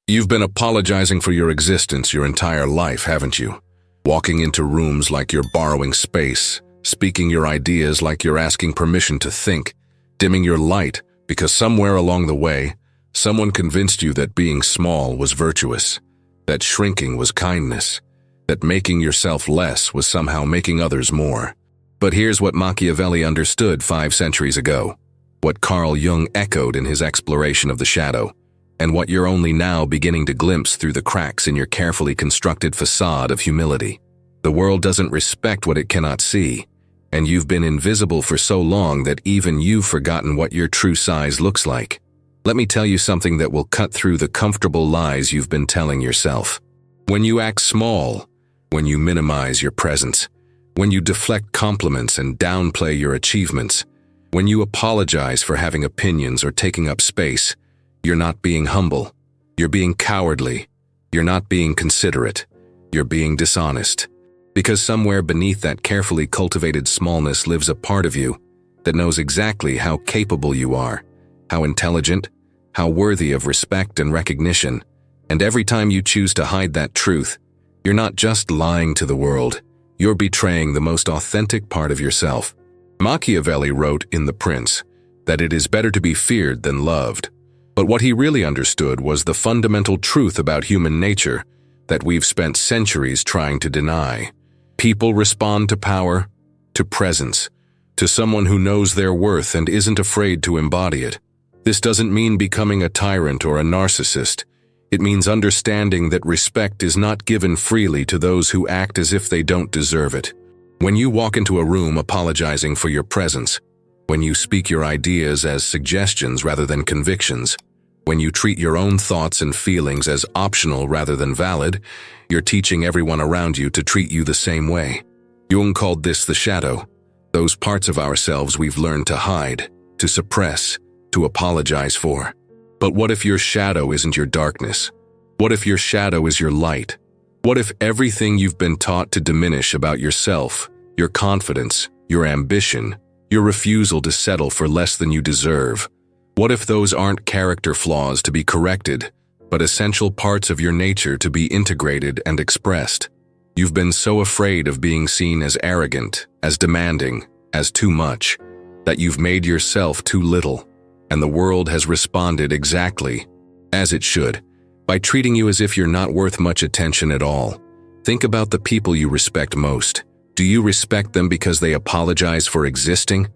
You've been apologizing for your existence your entire life, haven't you? Walking into rooms like you're borrowing space, speaking your ideas like you're asking permission to think, dimming your light because somewhere along the way, someone convinced you that being small was virtuous, that shrinking was kindness, that making yourself less was somehow making others more. But here's what Machiavelli understood 5 centuries ago, what Carl Jung echoed in his exploration of the shadow, and what you're only now beginning to glimpse through the cracks in your carefully constructed facade of humility. The world doesn't respect what it cannot see, and you've been invisible for so long that even you've forgotten what your true size looks like. Let me tell you something that will cut through the comfortable lies you've been telling yourself. When you act small, when you minimize your presence, when you deflect compliments and downplay your achievements, when you apologize for having opinions or taking up space, you're not being humble. You're being cowardly. You're not being considerate. You're being dishonest. Because somewhere beneath that carefully cultivated smallness lives a part of you that knows exactly how capable you are, how intelligent, how worthy of respect and recognition. And every time you choose to hide that truth, you're not just lying to the world, you're betraying the most authentic part of yourself. Machiavelli wrote in The Prince that it is better to be feared than loved. But what he really understood was the fundamental truth about human nature that we've spent centuries trying to deny. People respond to power, to presence, to someone who knows their worth and isn't afraid to embody it. This doesn't mean becoming a tyrant or a narcissist. It means understanding that respect is not given freely to those who act as if they don't deserve it. When you walk into a room apologizing for your presence, when you speak your ideas as suggestions rather than convictions, when you treat your own thoughts and feelings as optional rather than valid, you're teaching everyone around you to treat you the same way. Jung called this the shadow, those parts of ourselves we've learned to hide, to suppress, to apologize for. But what if your shadow isn't your darkness? What if your shadow is your light? What if everything you've been taught to diminish about yourself, your confidence, your ambition, your refusal to settle for less than you deserve? What if those aren't character flaws to be corrected, but essential parts of your nature to be integrated and expressed? You've been so afraid of being seen as arrogant, as demanding, as too much, that you've made yourself too little, and the world has responded exactly as it should, by treating you as if you're not worth much attention at all. Think about the people you respect most. Do you respect them because they apologize for existing?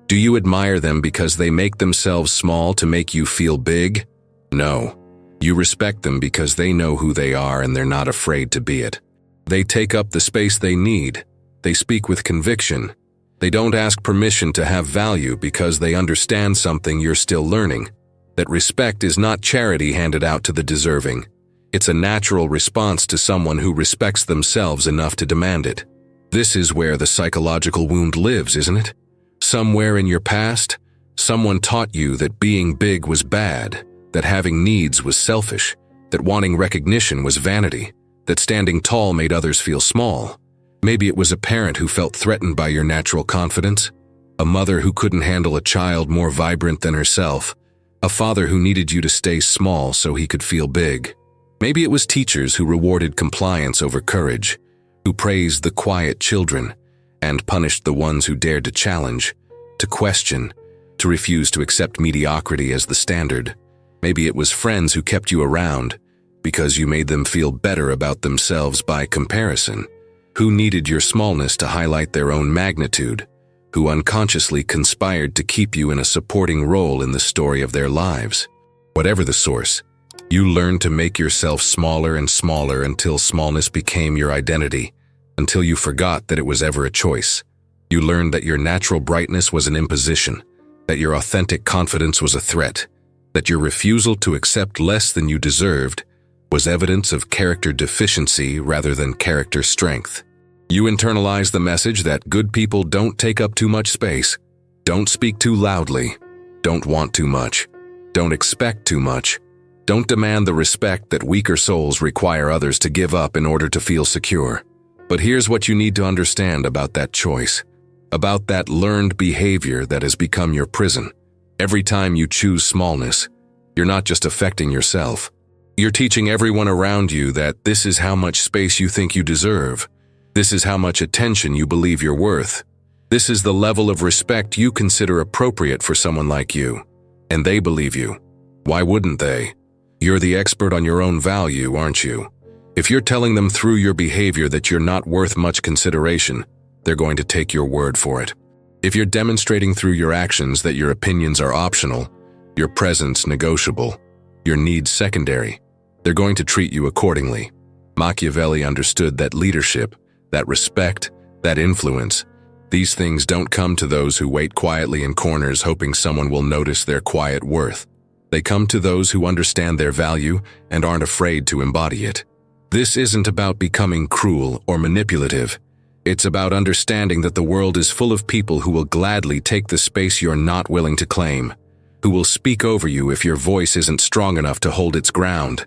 Do you admire them because they make themselves small to make you feel big? No. You respect them because they know who they are and they're not afraid to be it. They take up the space they need. They speak with conviction. They don't ask permission to have value because they understand something you're still learning. That respect is not charity handed out to the deserving. It's a natural response to someone who respects themselves enough to demand it. This is where the psychological wound lives, isn't it? Somewhere in your past, someone taught you that being big was bad, that having needs was selfish, that wanting recognition was vanity, that standing tall made others feel small. Maybe it was a parent who felt threatened by your natural confidence, a mother who couldn't handle a child more vibrant than herself, a father who needed you to stay small so he could feel big. Maybe it was teachers who rewarded compliance over courage, who praised the quiet children and punished the ones who dared to challenge, to question, to refuse to accept mediocrity as the standard. Maybe it was friends who kept you around because you made them feel better about themselves by comparison, who needed your smallness to highlight their own magnitude, who unconsciously conspired to keep you in a supporting role in the story of their lives. Whatever the source, you learned to make yourself smaller and smaller until smallness became your identity, until you forgot that it was ever a choice. You learned that your natural brightness was an imposition, that your authentic confidence was a threat, that your refusal to accept less than you deserved was evidence of character deficiency rather than character strength. You internalized the message that good people don't take up too much space, don't speak too loudly, don't want too much, don't expect too much, don't demand the respect that weaker souls require others to give up in order to feel secure. But here's what you need to understand about that choice, about that learned behavior that has become your prison. Every time you choose smallness, you're not just affecting yourself, You're teaching everyone around you that this is how much space you think you deserve. This is how much attention you believe you're worth. This is the level of respect you consider appropriate for someone like you. And they believe you. Why wouldn't they? You're the expert on your own value, aren't you? If you're telling them through your behavior that you're not worth much consideration, they're going to take your word for it. If you're demonstrating through your actions that your opinions are optional, your presence negotiable, your needs secondary, they're going to treat you accordingly. Machiavelli understood that leadership, that respect, that influence, these things don't come to those who wait quietly in corners hoping someone will notice their quiet worth. They come to those who understand their value and aren't afraid to embody it. This isn't about becoming cruel or manipulative. It's about understanding that the world is full of people who will gladly take the space you're not willing to claim, who will speak over you if your voice isn't strong enough to hold its ground,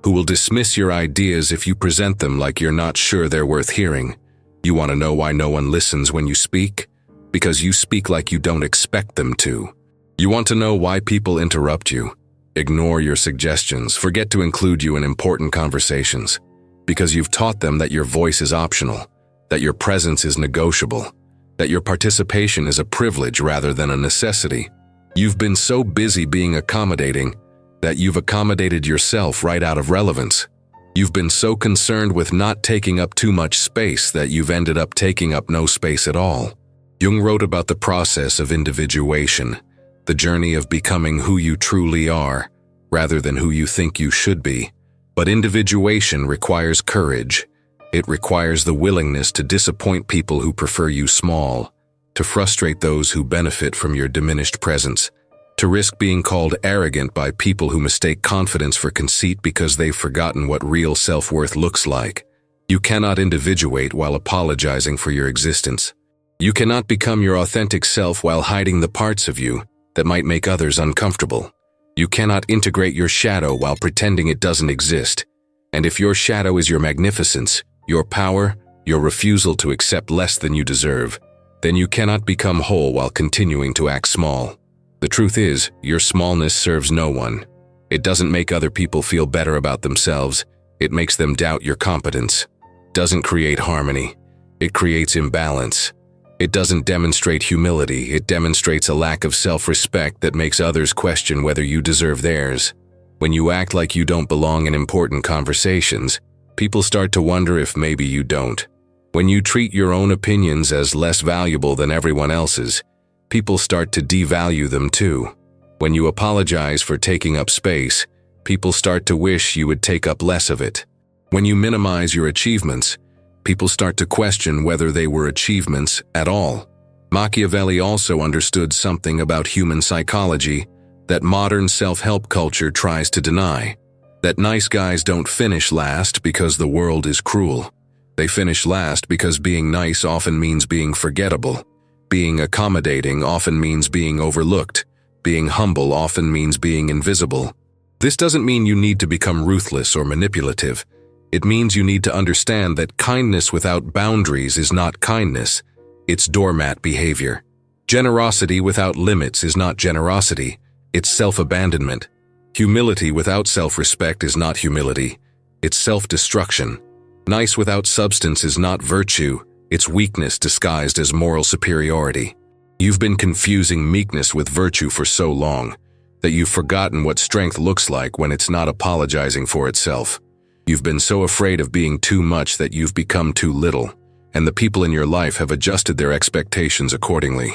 who will dismiss your ideas if you present them like you're not sure they're worth hearing. You want to know why no one listens when you speak? Because you speak like you don't expect them to. You want to know why people interrupt you, ignore your suggestions, forget to include you in important conversations? Because you've taught them that your voice is optional, that your presence is negotiable, that your participation is a privilege rather than a necessity. You've been so busy being accommodating that you've accommodated yourself right out of relevance. You've been so concerned with not taking up too much space that you've ended up taking up no space at all. Jung wrote about the process of individuation, the journey of becoming who you truly are, rather than who you think you should be. But individuation requires courage. It requires the willingness to disappoint people who prefer you small, to frustrate those who benefit from your diminished presence, to risk being called arrogant by people who mistake confidence for conceit because they've forgotten what real self-worth looks like. You cannot individuate while apologizing for your existence. You cannot become your authentic self while hiding the parts of you that might make others uncomfortable. You cannot integrate your shadow while pretending it doesn't exist. And if your shadow is your magnificence, your power, your refusal to accept less than you deserve, then you cannot become whole while continuing to act small. The truth is, your smallness serves no one. It doesn't make other people feel better about themselves. It makes them doubt your competence. Doesn't create harmony. It creates imbalance. It doesn't demonstrate humility. It demonstrates a lack of self-respect that makes others question whether you deserve theirs. When you act like you don't belong in important conversations, people start to wonder if maybe you don't. When you treat your own opinions as less valuable than everyone else's, people start to devalue them too. When you apologize for taking up space, people start to wish you would take up less of it. When you minimize your achievements, people start to question whether they were achievements at all. Machiavelli also understood something about human psychology that modern self-help culture tries to deny. That nice guys don't finish last because the world is cruel. They finish last because being nice often means being forgettable. Being accommodating often means being overlooked. Being humble often means being invisible. This doesn't mean you need to become ruthless or manipulative. It means you need to understand that kindness without boundaries is not kindness. It's doormat behavior. Generosity without limits is not generosity. It's self-abandonment. Humility without self-respect is not humility. It's self-destruction. Nice without substance is not virtue. It's weakness disguised as moral superiority. You've been confusing meekness with virtue for so long that you've forgotten what strength looks like when it's not apologizing for itself. You've been so afraid of being too much that you've become too little, and the people in your life have adjusted their expectations accordingly.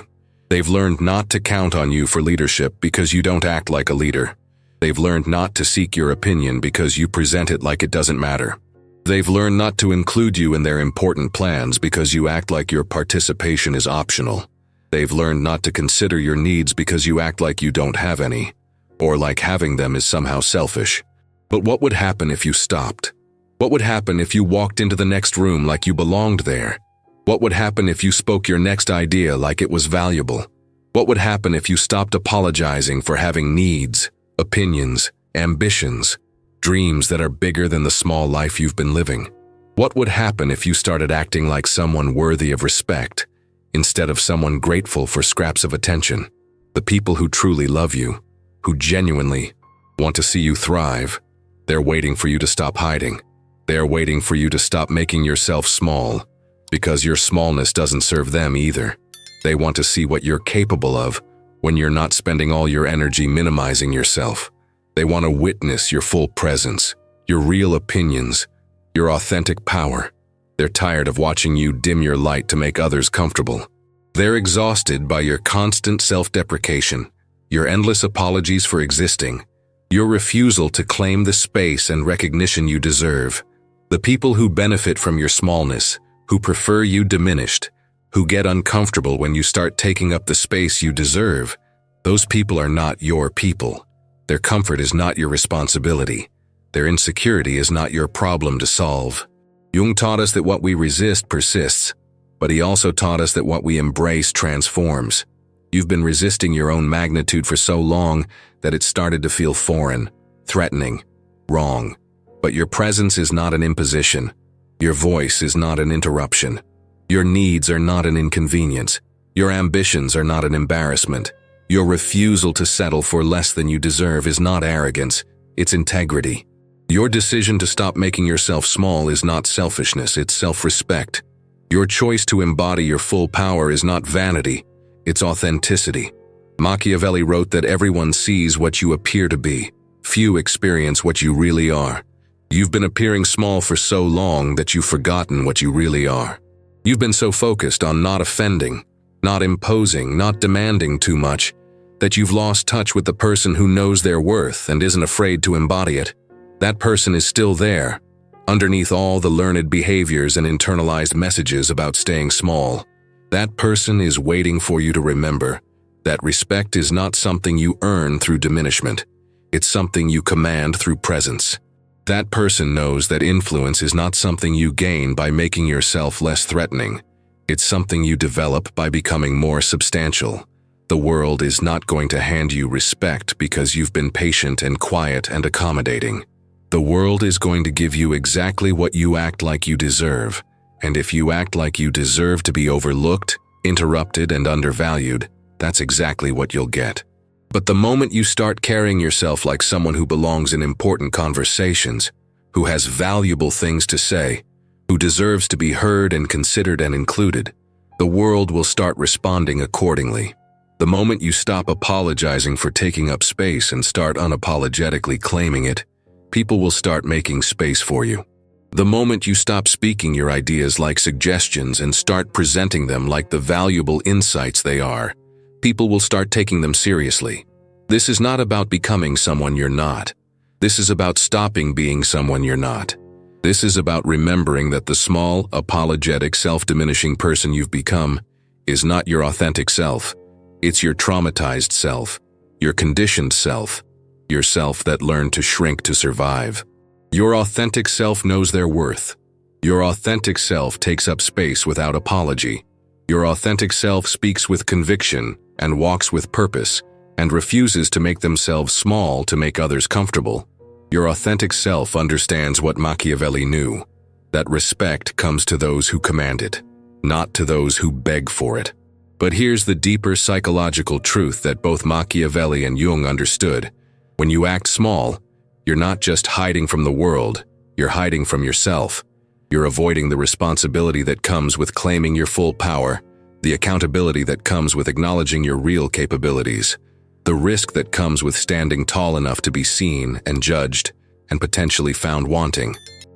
They've learned not to count on you for leadership because you don't act like a leader. They've learned not to seek your opinion because you present it like it doesn't matter. They've learned not to include you in their important plans because you act like your participation is optional. They've learned not to consider your needs because you act like you don't have any, or like having them is somehow selfish. But what would happen if you stopped? What would happen if you walked into the next room like you belonged there? What would happen if you spoke your next idea like it was valuable? What would happen if you stopped apologizing for having needs, opinions, ambitions, dreams that are bigger than the small life you've been living? What would happen if you started acting like someone worthy of respect, instead of someone grateful for scraps of attention? The people who truly love you, who genuinely want to see you thrive, They're waiting for you to stop hiding. They're waiting for you to stop making yourself small, because your smallness doesn't serve them either. They want to see what you're capable of when you're not spending all your energy minimizing yourself. They want to witness your full presence, your real opinions, your authentic power. They're tired of watching you dim your light to make others comfortable. They're exhausted by your constant self-deprecation, your endless apologies for existing, your refusal to claim the space and recognition you deserve. The people who benefit from your smallness, who prefer you diminished, who get uncomfortable when you start taking up the space you deserve, those people are not your people. Their comfort is not your responsibility. Their insecurity is not your problem to solve. Jung taught us that what we resist persists, but he also taught us that what we embrace transforms. You've been resisting your own magnitude for so long that it started to feel foreign, threatening, wrong. But your presence is not an imposition. Your voice is not an interruption. Your needs are not an inconvenience. Your ambitions are not an embarrassment. Your refusal to settle for less than you deserve is not arrogance, it's integrity. Your decision to stop making yourself small is not selfishness, it's self-respect. Your choice to embody your full power is not vanity, it's authenticity. Machiavelli wrote that everyone sees what you appear to be. Few experience what you really are. You've been appearing small for so long that you've forgotten what you really are. You've been so focused on not offending, not imposing, not demanding too much, that you've lost touch with the person who knows their worth and isn't afraid to embody it. That person is still there, underneath all the learned behaviors and internalized messages about staying small. That person is waiting for you to remember that respect is not something you earn through diminishment. It's something you command through presence. That person knows that influence is not something you gain by making yourself less threatening. It's something you develop by becoming more substantial. The world is not going to hand you respect because you've been patient and quiet and accommodating. The world is going to give you exactly what you act like you deserve. And if you act like you deserve to be overlooked, interrupted, and undervalued, that's exactly what you'll get. But the moment you start carrying yourself like someone who belongs in important conversations, who has valuable things to say, who deserves to be heard and considered and included, the world will start responding accordingly. The moment you stop apologizing for taking up space and start unapologetically claiming it, people will start making space for you. The moment you stop speaking your ideas like suggestions and start presenting them like the valuable insights they are, people will start taking them seriously. This is not about becoming someone you're not. This is about stopping being someone you're not. This is about remembering that the small, apologetic, self-diminishing person you've become is not your authentic self. It's your traumatized self, your conditioned self, your self that learned to shrink to survive. Your authentic self knows their worth. Your authentic self takes up space without apology. Your authentic self speaks with conviction and walks with purpose and refuses to make themselves small to make others comfortable. Your authentic self understands what Machiavelli knew, that respect comes to those who command it, not to those who beg for it. But here's the deeper psychological truth that both Machiavelli and Jung understood. When you act small, you're not just hiding from the world, you're hiding from yourself. You're avoiding the responsibility that comes with claiming your full power, the accountability that comes with acknowledging your real capabilities, the risk that comes with standing tall enough to be seen and judged and potentially found wanting.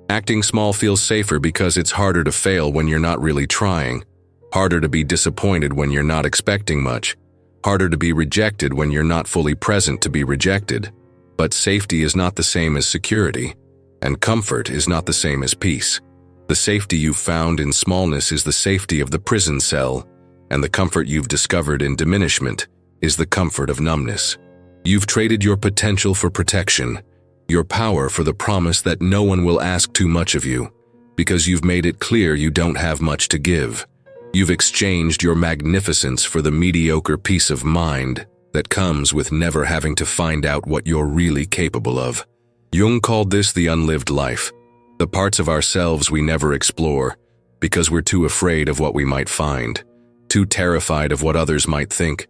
Acting small feels safer because it's harder to fail when you're not really trying, harder to be disappointed when you're not expecting much, harder to be rejected when you're not fully present to be rejected. But safety is not the same as security, and comfort is not the same as peace. The safety you've found in smallness is the safety of the prison cell, and the comfort you've discovered in diminishment is the comfort of numbness. You've traded your potential for protection, your power for the promise that no one will ask too much of you, because you've made it clear you don't have much to give. You've exchanged your magnificence for the mediocre peace of mind that comes with never having to find out what you're really capable of. Jung called this the unlived life, the parts of ourselves we never explore because we're too afraid of what we might find, too terrified of what others might think,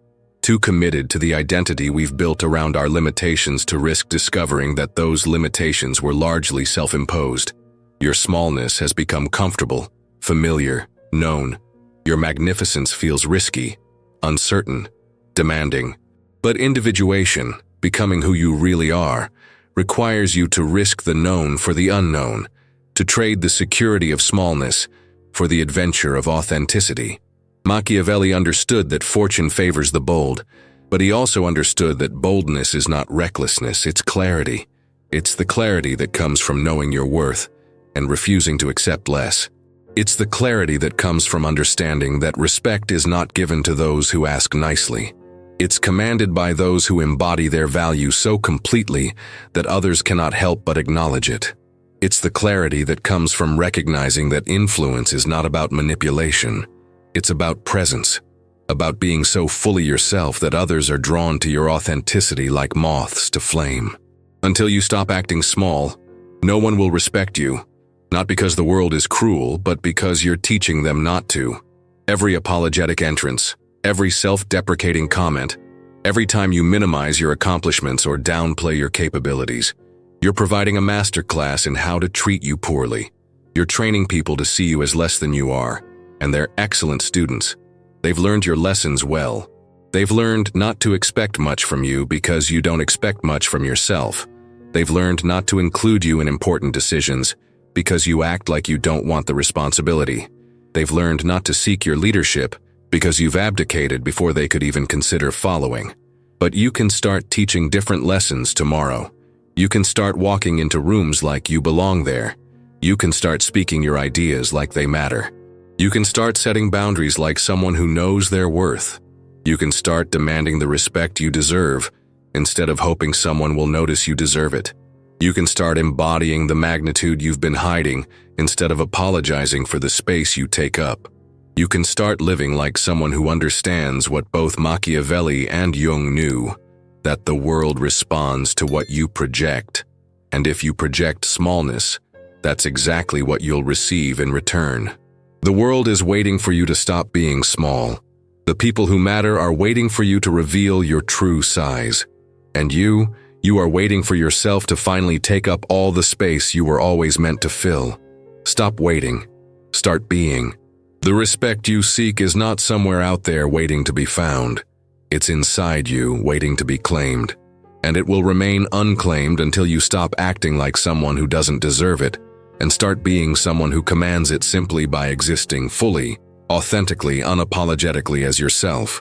too committed to the identity we've built around our limitations to risk discovering that those limitations were largely self-imposed. Your smallness has become comfortable, familiar, known. Your magnificence feels risky, uncertain, demanding. But individuation, becoming who you really are, requires you to risk the known for the unknown, to trade the security of smallness for the adventure of authenticity. Machiavelli understood that fortune favors the bold, but he also understood that boldness is not recklessness, it's clarity. It's the clarity that comes from knowing your worth and refusing to accept less. It's the clarity that comes from understanding that respect is not given to those who ask nicely. It's commanded by those who embody their value so completely that others cannot help but acknowledge it. It's the clarity that comes from recognizing that influence is not about manipulation. It's about presence, about being so fully yourself that others are drawn to your authenticity like moths to flame. Until you stop acting small, no one will respect you, not because the world is cruel, but because you're teaching them not to. Every apologetic entrance, every self-deprecating comment, every time you minimize your accomplishments or downplay your capabilities, you're providing a masterclass in how to treat you poorly. You're training people to see you as less than you are, and they're excellent students. They've learned your lessons well. They've learned not to expect much from you because you don't expect much from yourself. They've learned not to include you in important decisions because you act like you don't want the responsibility. They've learned not to seek your leadership because you've abdicated before they could even consider following. But you can start teaching different lessons tomorrow. You can start walking into rooms like you belong there. You can start speaking your ideas like they matter. You can start setting boundaries like someone who knows their worth. You can start demanding the respect you deserve instead of hoping someone will notice you deserve it. You can start embodying the magnitude you've been hiding instead of apologizing for the space you take up. You can start living like someone who understands what both Machiavelli and Jung knew, that the world responds to what you project. And if you project smallness, that's exactly what you'll receive in return. The world is waiting for you to stop being small. The people who matter are waiting for you to reveal your true size. And you are waiting for yourself to finally take up all the space you were always meant to fill. Stop waiting. Start being. The respect you seek is not somewhere out there waiting to be found. It's inside you, waiting to be claimed. And it will remain unclaimed until you stop acting like someone who doesn't deserve it and start being someone who commands it simply by existing fully, authentically, unapologetically as yourself.